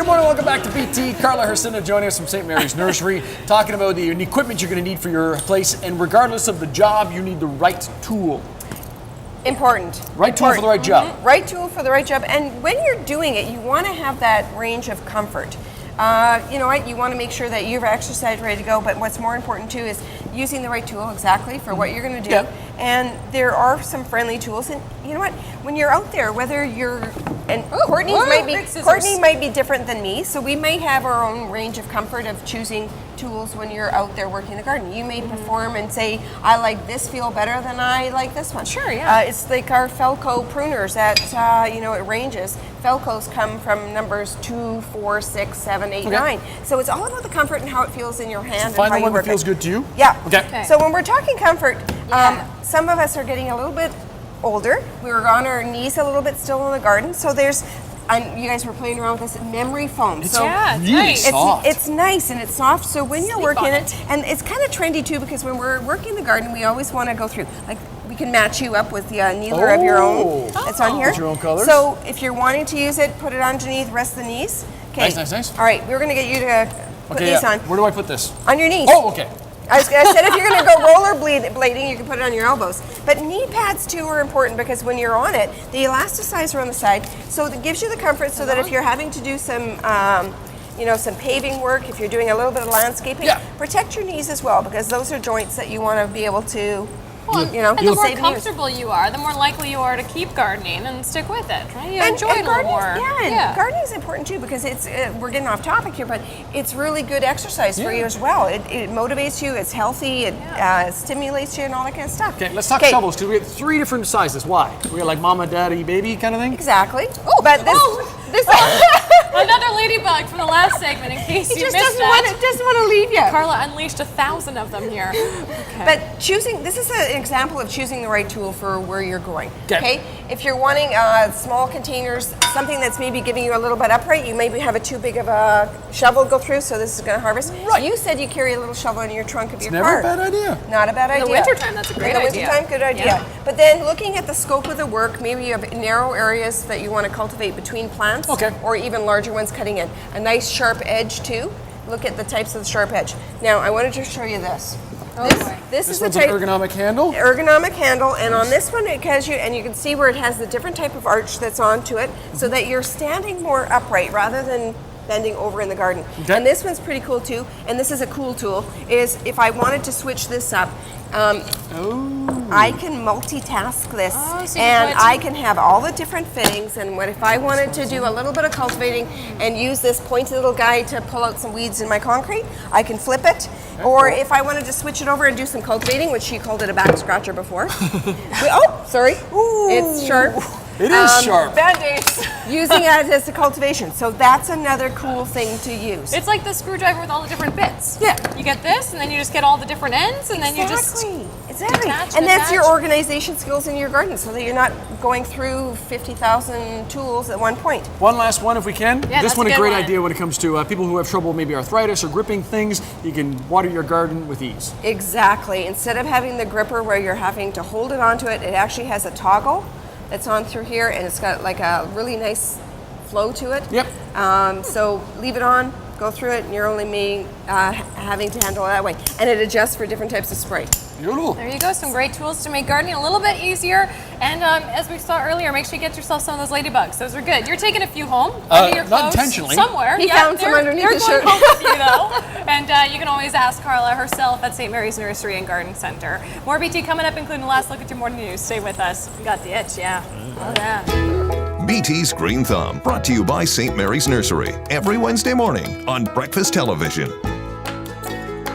Good morning, welcome back to BT. Carla Hercinda joining us from St. Mary's Nursery, talking about the equipment you're going to need for your place, and regardless of the job, you need the right tool. Important. Right tool for the right job. Right tool for the right job. And when you're doing it, you want to have that range of comfort. You know what, you want to make sure that you've exercised ready to go, but what's more important too is using the right tool exactly for what you're going to do. Yeah. And there are some friendly tools, and you know what, when you're out there, whether you're, and Courtney might be different than me, so we may have our own range of comfort of choosing tools when you're out there working the garden. You may perform and say, I like this feel better than I like this one. Sure, yeah. It's like our Felco pruners that, you know, it ranges. Felcos come from numbers 2, 4, 6, 7, 8, 9. So it's all about the comfort and how it feels in your hand. So find and the how one you work that feels it. good to you? Yeah. Okay. So when we're talking comfort, some of us are getting a little bit older. We were on our knees a little bit still in the garden. So there's, you guys were playing around with this memory foam. It's so really nice. soft. It's nice and it's soft. So when you're Sleep working on it, and it's kind of trendy too, because when we're working the garden, we always want to go through, like, we can match you up with the needler of your own. It's on here. With your own colors. So if you're wanting to use it, put it underneath, rest the knees. Okay. Nice. All right, we're going to get you to put these on. Where do I put this? On your knees. Oh, okay. I said if you're going to go rollerblading, you can put it on your elbows. But knee pads too are important because when you're on it, they elasticize around the side, so it gives you the comfort so that if you're having to do some, you know, some paving work, if you're doing a little bit of landscaping, protect your knees as well, because those are joints that you want to be able to, you know, and the more save comfortable you are, the more likely you are to keep gardening and stick with it, right? You enjoy it a little more. Yeah, gardening is important too, because it's we're getting off topic here, but it's really good exercise for you as well. It motivates you, it's healthy, it stimulates you, and all that kind of stuff. Okay, let's talk shovels, because we have 3 different sizes. Why? We got like mama, daddy, baby kind of thing? Exactly. Oh, but this Another ladybug from the last segment, in case you missed that. doesn't want to leave you. Carla unleashed 1,000 of them here. Okay. But this is an example of choosing the right tool for where you're going. Okay. If you're wanting small containers, something that's maybe giving you a little bit upright, you maybe have too big of a shovel go through, so this is going to harvest. Right. You said you carry a little shovel in your trunk of your Never car. a bad idea. Not a bad idea. In the wintertime, that's a great idea. In the wintertime, good idea. Yeah. But then looking at the scope of the work, maybe you have narrow areas that you want to cultivate between plants, or even larger ones cutting in. A nice sharp edge too. Look at the types of the sharp edge. Now, I wanted to show you this. This is one's the type, an ergonomic handle? Ergonomic handle, and on this one it has you, and you can see where it has the different type of arch that's onto it, so that you're standing more upright rather than bending over in the garden. Okay. And this one's pretty cool too, and this is a cool tool, is if I wanted to switch this up, I can multitask this, and I can have all the different fittings, and if I wanted to do a little bit of cultivating and use this pointy little guy to pull out some weeds in my concrete, I can flip it. Or if I wanted to switch it over and do some cultivating, which she called it a back scratcher before. Oh, sorry. It's sharp. It is sharp. Band-aids. Using it as a cultivation. So that's another cool thing to use. It's like the screwdriver with all the different bits. Yeah. You get this, and then you just get all the different ends, and then you just Exactly. detach, And that's attach. your organization skills in your garden, so that you're not going through 50,000 tools at one point. One last one if we can. Yeah, this that's one a a good great one. idea when it comes to people who have trouble, maybe arthritis or gripping things. You can water your garden with ease. Exactly. Instead of having the gripper where you're having to hold it onto it, it actually has a toggle that's on through here, and it's got like a really nice flow to it. Yep. So leave it on, go through it, and you're only having to handle it that way. And it adjusts for different types of spray. Beautiful. There you go, some great tools to make gardening a little bit easier. And as we saw earlier, make sure you get yourself some of those ladybugs. Those are good. You're taking a few home. Under your not clothes, intentionally. Somewhere. He found some underneath they're his going shirt. home with you though. And you can always ask Carla herself at St. Mary's Nursery and Garden Center. More BT coming up, including the last look at your morning news. Stay with us. We got the itch, yeah. Oh yeah. BT's Green Thumb, brought to you by St. Mary's Nursery, every Wednesday morning on Breakfast Television.